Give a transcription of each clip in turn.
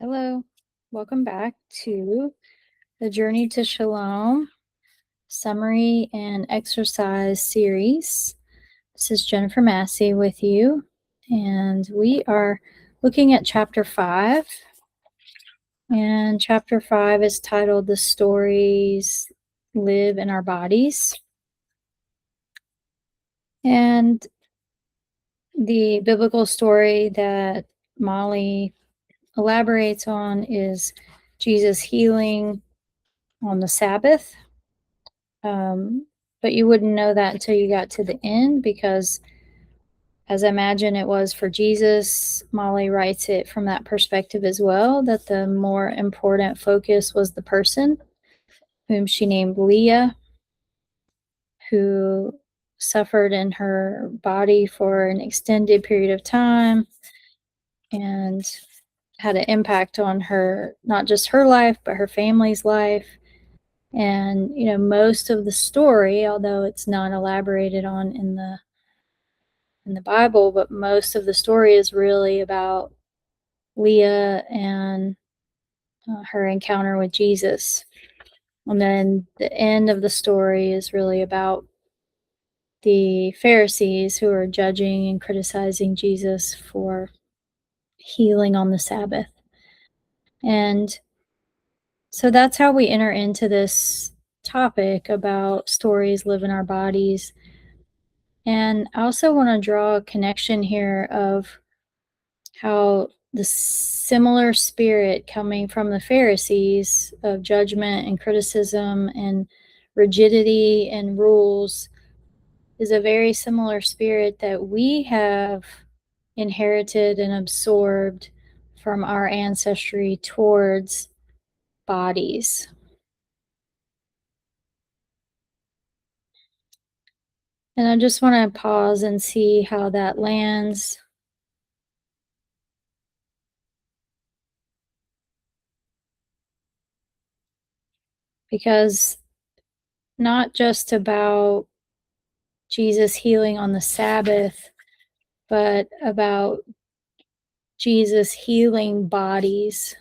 Hello, welcome back to the Journey to Shalom Summary and Exercise Series. This is Jennifer Massey with you, and we are looking at Chapter 5. And Chapter 5 is titled The Stories Live in Our Bodies. And the biblical story that Molly elaborates on is Jesus healing on the Sabbath. But you wouldn't know that until you got to the end, because as I imagine it was for Jesus, Molly writes it from that perspective as well, that the more important focus was the person whom she named Leah, who suffered in her body for an extended period of time and had an impact on her, not just her life, but her family's life. And, most of the story, although it's not elaborated on in the Bible, but most of the story is really about Leah and her encounter with Jesus. And then the end of the story is really about the Pharisees who are judging and criticizing Jesus for healing on the Sabbath. And so that's how we enter into this topic about stories live in our bodies. And I also want to draw a connection here of how the similar spirit coming from the Pharisees of judgment and criticism and rigidity and rules is a very similar spirit that we have inherited and absorbed from our ancestry towards bodies. And I just want to pause and see how that lands. Because not just about Jesus healing on the Sabbath, but about Jesus healing bodies.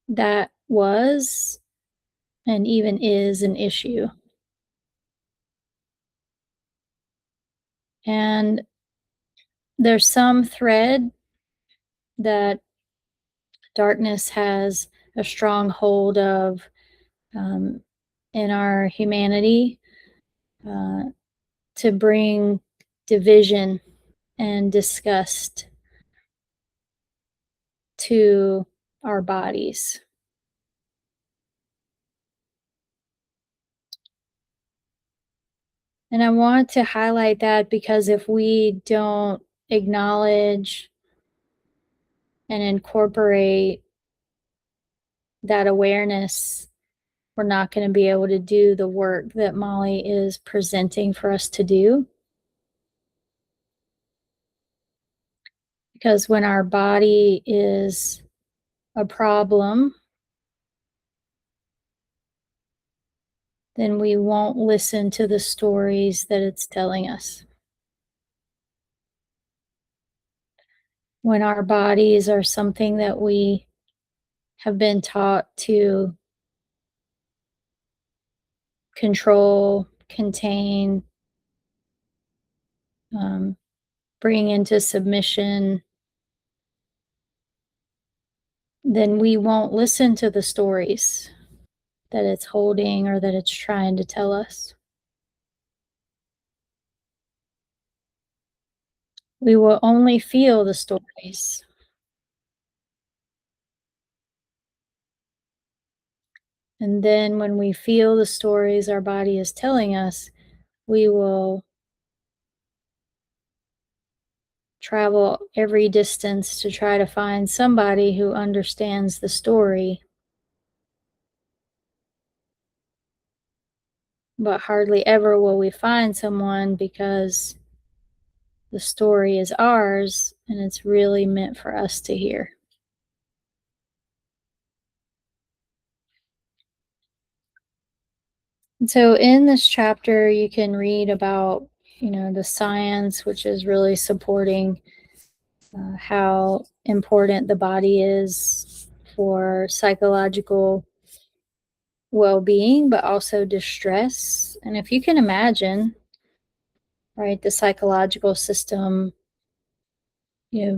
That was and even is an issue. And there's some thread that darkness has a strong hold of in our humanity to bring division and disgust to our bodies. And I want to highlight that because if we don't acknowledge and incorporate that awareness, we're not going to be able to do the work that Molly is presenting for us to do. Because when our body is a problem, then we won't listen to the stories that it's telling us. When our bodies are something that we have been taught to control, contain, bring into submission, then we won't listen to the stories that it's holding or that it's trying to tell us. We will only feel the stories. And then when we feel the stories our body is telling us, we will travel every distance to try to find somebody who understands the story. But hardly ever will we find someone, because the story is ours and it's really meant for us to hear. And so in this chapter, you can read about, the science, which is really supporting how important the body is for psychological well-being, but also distress. And if you can imagine, right, the psychological system,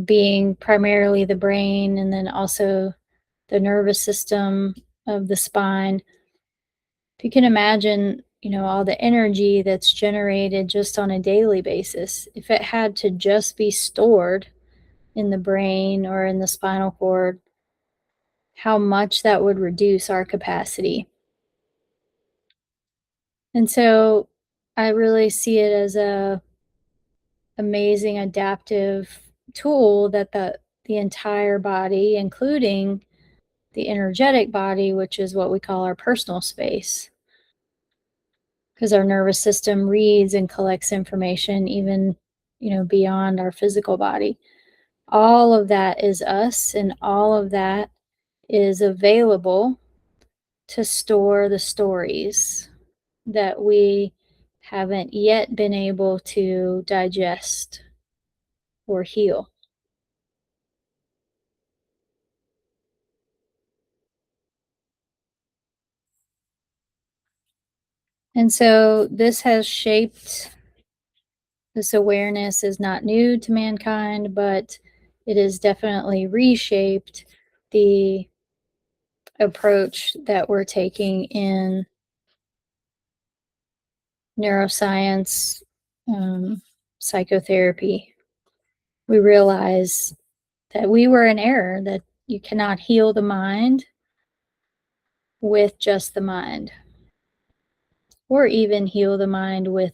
being primarily the brain and then also the nervous system of the spine, if you can imagine, all the energy that's generated just on a daily basis, if it had to just be stored in the brain or in the spinal cord, how much that would reduce our capacity. And so I really see it as a amazing adaptive tool that the entire body, including the energetic body, which is what we call our personal space, because our nervous system reads and collects information even, beyond our physical body. All of that is us, and all of that is available to store the stories that we haven't yet been able to digest or heal. And so this awareness is not new to mankind, but it has definitely reshaped the approach that we're taking in neuroscience, psychotherapy. We realize that we were in error, that you cannot heal the mind with just the mind, or even heal the mind with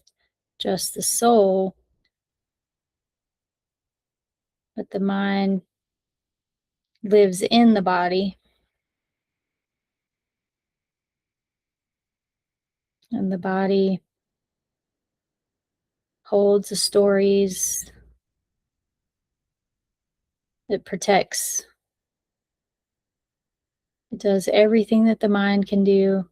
just the soul, but the mind lives in the body, and the body holds the stories, it protects, it does everything that the mind can do,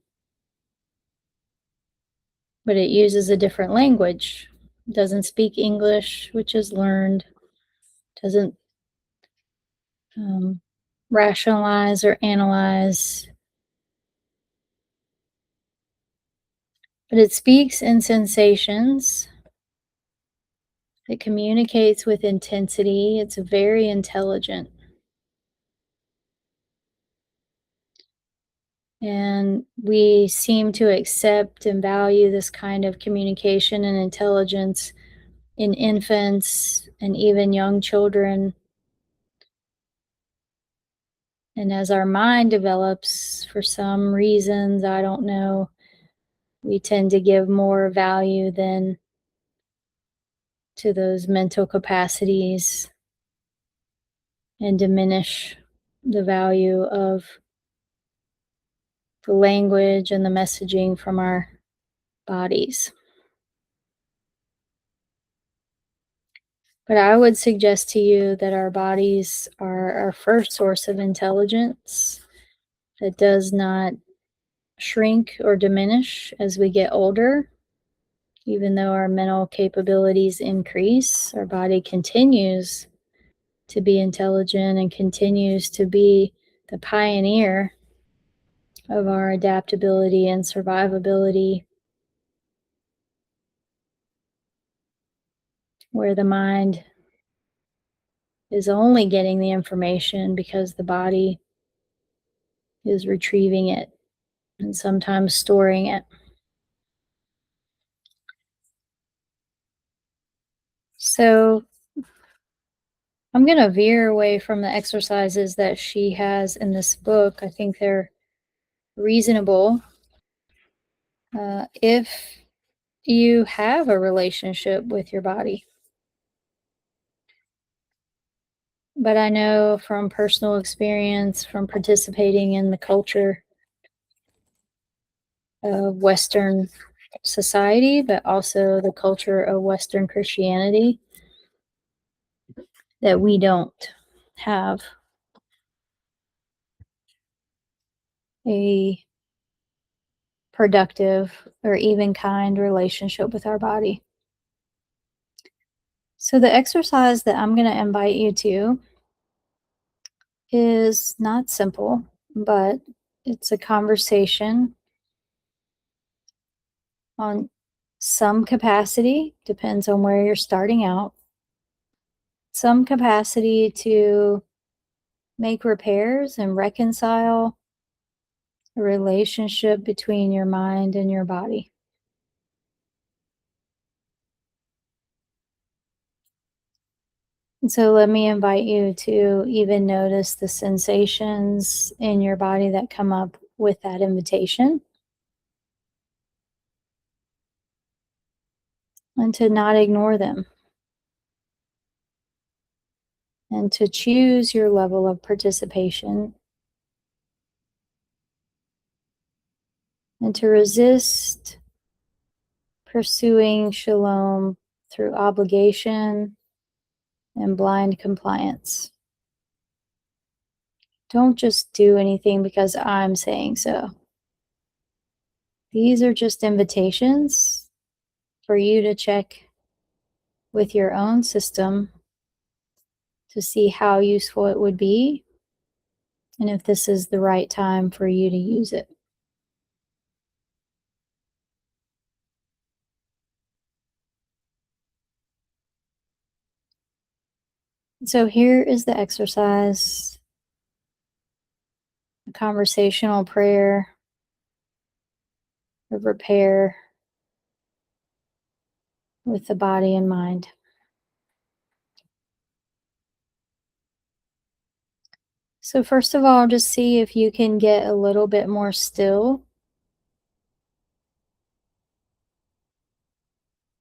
but it uses a different language. It doesn't speak English, which is learned, doesn't rationalize or analyze, but it speaks in sensations. It communicates with intensity. It's very intelligent. And we seem to accept and value this kind of communication and intelligence in infants and even young children. And as our mind develops, for some reasons, I don't know, we tend to give more value than to those mental capacities and diminish the value of the language and the messaging from our bodies. But I would suggest to you that our bodies are our first source of intelligence that does not shrink or diminish as we get older. Even though our mental capabilities increase, our body continues to be intelligent and continues to be the pioneer of our adaptability and survivability, where the mind is only getting the information because the body is retrieving it and sometimes storing it. So I'm going to veer away from the exercises that she has in this book. I think they're reasonable. If you have a relationship with your body. But I know from personal experience, from participating in the culture of Western society, but also the culture of Western Christianity, that we don't have a productive or even kind relationship with our body. So, the exercise that I'm going to invite you to is not simple, but it's a conversation on some capacity, depends on where you're starting out, some capacity to make repairs and reconcile a relationship between your mind and your body. And so let me invite you to even notice the sensations in your body that come up with that invitation, and to not ignore them, and to choose your level of participation, and to resist pursuing shalom through obligation and blind compliance. Don't just do anything because I'm saying so. These are just invitations for you to check with your own system to see how useful it would be and if this is the right time for you to use it. So here is the exercise, a conversational prayer of repair with the body and mind. So first of all, just see if you can get a little bit more still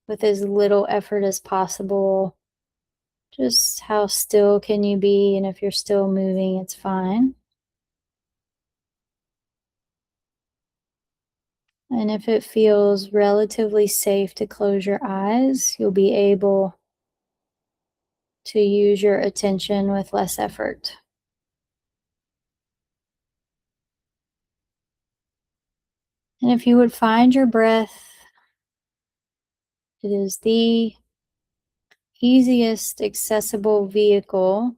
with as little effort as possible. Just how still can you be? And if you're still moving, it's fine. And if it feels relatively safe to close your eyes, you'll be able to use your attention with less effort. And if you would find your breath, it is the easiest accessible vehicle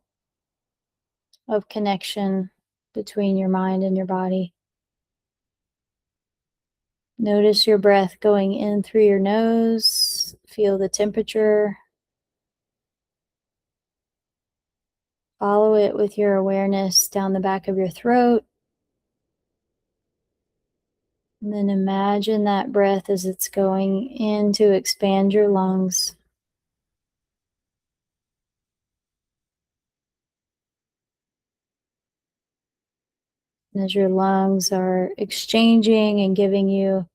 of connection between your mind and your body. Notice your breath going in through your nose. Feel the temperature. Follow it with your awareness down the back of your throat. And then imagine that breath as it's going in to expand your lungs. And as your lungs are exchanging and giving you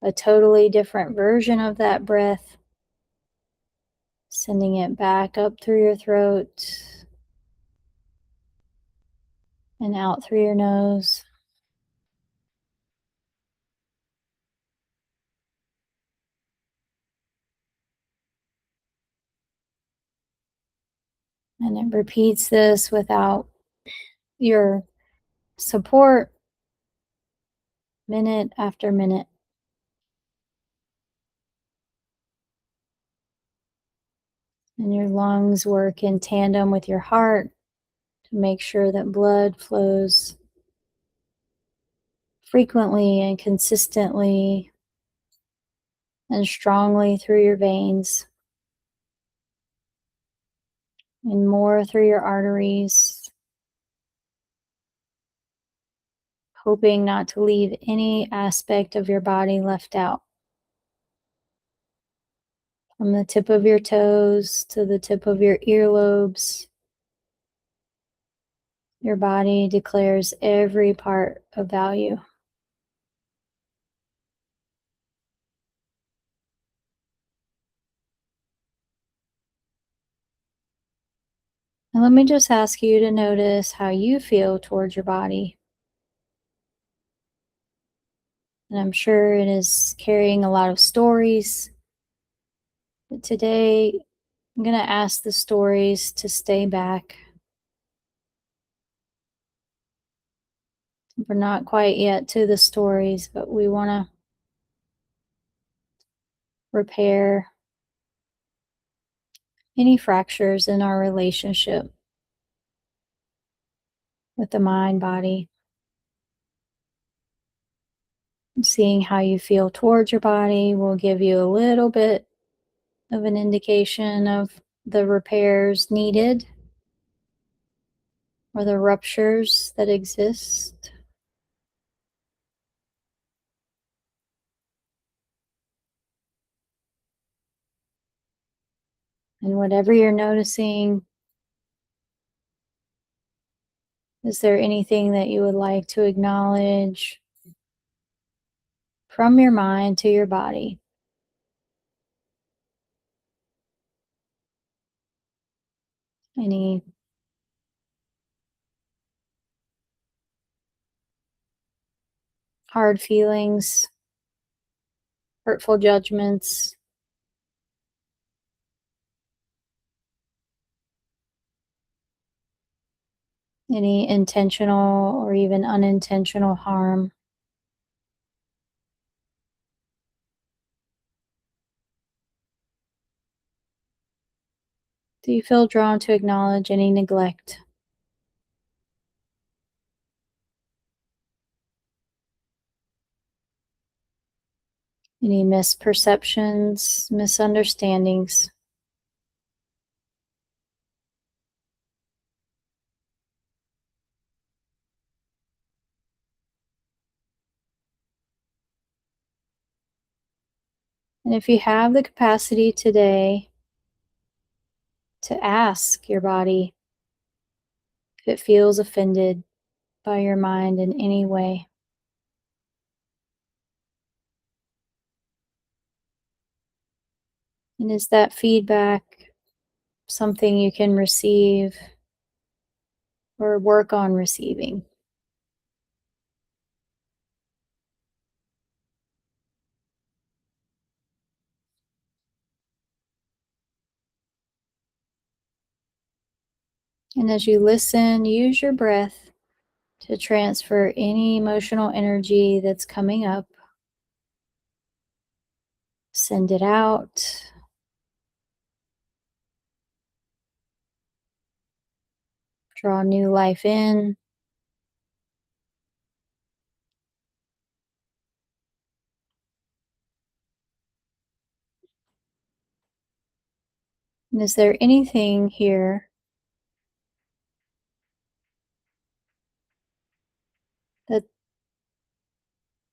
a totally different version of that breath, sending it back up through your throat and out through your nose. And it repeats this without your support, minute after minute. And your lungs work in tandem with your heart to make sure that blood flows frequently and consistently and strongly through your veins and more through your arteries, hoping not to leave any aspect of your body left out. From the tip of your toes to the tip of your earlobes, your body declares every part of value. And let me just ask you to notice how you feel towards your body. And I'm sure it is carrying a lot of stories. But today, I'm going to ask the stories to stay back. We're not quite yet to the stories, but we want to repair any fractures in our relationship with the mind body. Seeing how you feel towards your body will give you a little bit of an indication of the repairs needed or the ruptures that exist. And whatever you're noticing, is there anything that you would like to acknowledge from your mind to your body? Any hard feelings, hurtful judgments, any intentional or even unintentional harm? Do you feel drawn to acknowledge any neglect? Any misperceptions, misunderstandings? And if you have the capacity today to ask your body if it feels offended by your mind in any way, and is that feedback something you can receive or work on receiving? And as you listen, use your breath to transfer any emotional energy that's coming up. Send it out. Draw new life in. And is there anything here that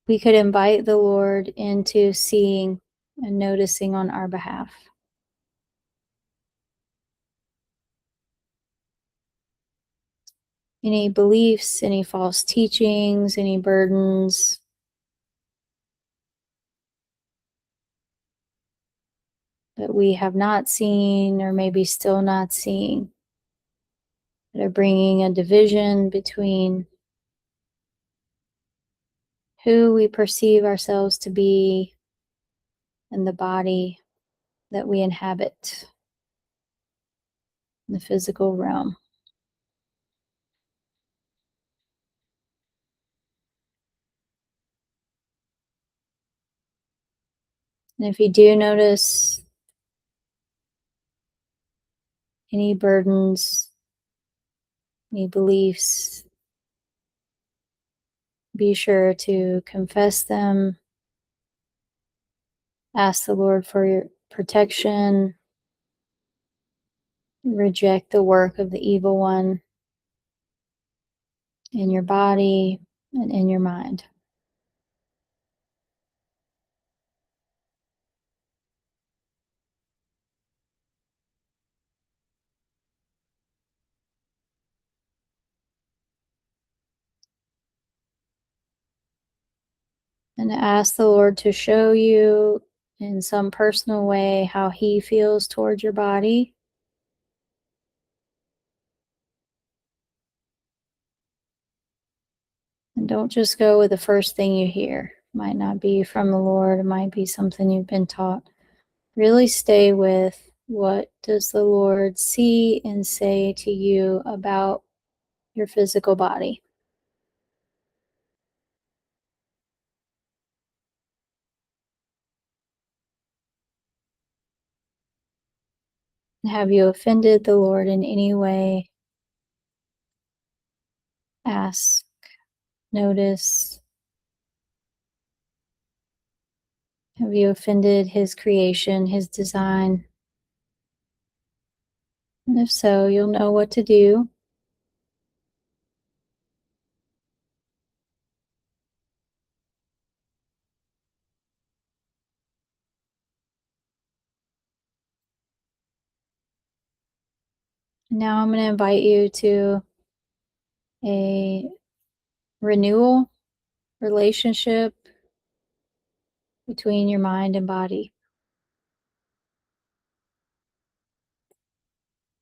we could invite the Lord into seeing and noticing on our behalf? Any beliefs, any false teachings, any burdens that we have not seen or maybe still not seeing, that are bringing a division between who we perceive ourselves to be and the body that we inhabit in the physical realm. And if you do notice any burdens, any beliefs, be sure to confess them, ask the Lord for your protection, reject the work of the evil one in your body and in your mind. And ask the Lord to show you in some personal way how He feels towards your body. And don't just go with the first thing you hear. It might not be from the Lord, it might be something you've been taught. Really stay with, what does the Lord see and say to you about your physical body? Have you offended the Lord in any way? Ask, notice. Have you offended His creation, His design? And if so, you'll know what to do. Now I'm going to invite you to a renewal relationship between your mind and body.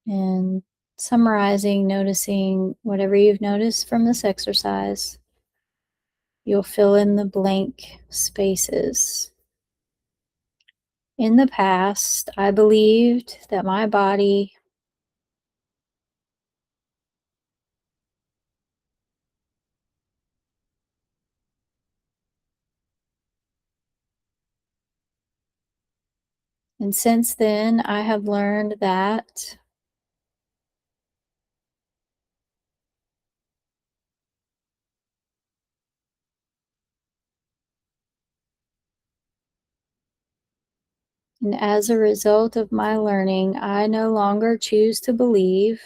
And summarizing, noticing whatever you've noticed from this exercise, you'll fill in the blank spaces. In the past, I believed that my body and since then I have learned that and as a result of my learning, I no longer choose to believe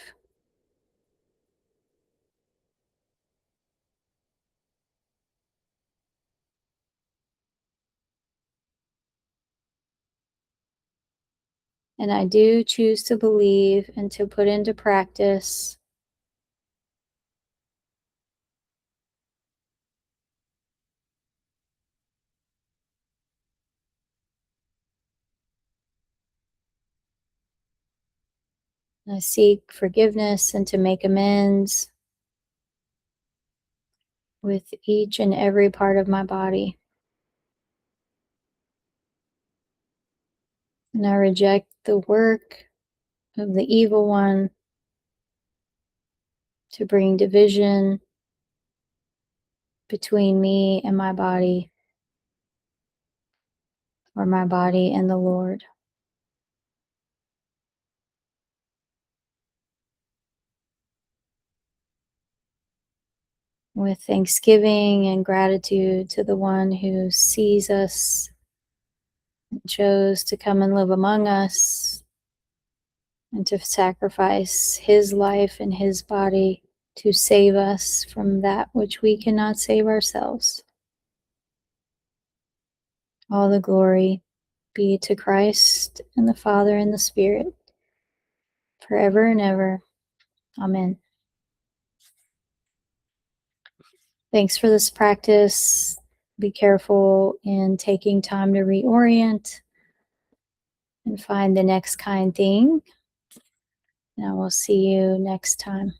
and I do choose to believe and to put into practice and I seek forgiveness and to make amends with each and every part of my body. And I reject the work of the evil one to bring division between me and my body, or my body and the Lord. With thanksgiving and gratitude to the one who sees us and chose to come and live among us and to sacrifice his life and his body to save us from that which we cannot save ourselves. All the glory be to Christ and the Father and the Spirit, forever and ever. Amen. Thanks for this practice. Be careful in taking time to reorient and find the next kind thing. And I will see you next time.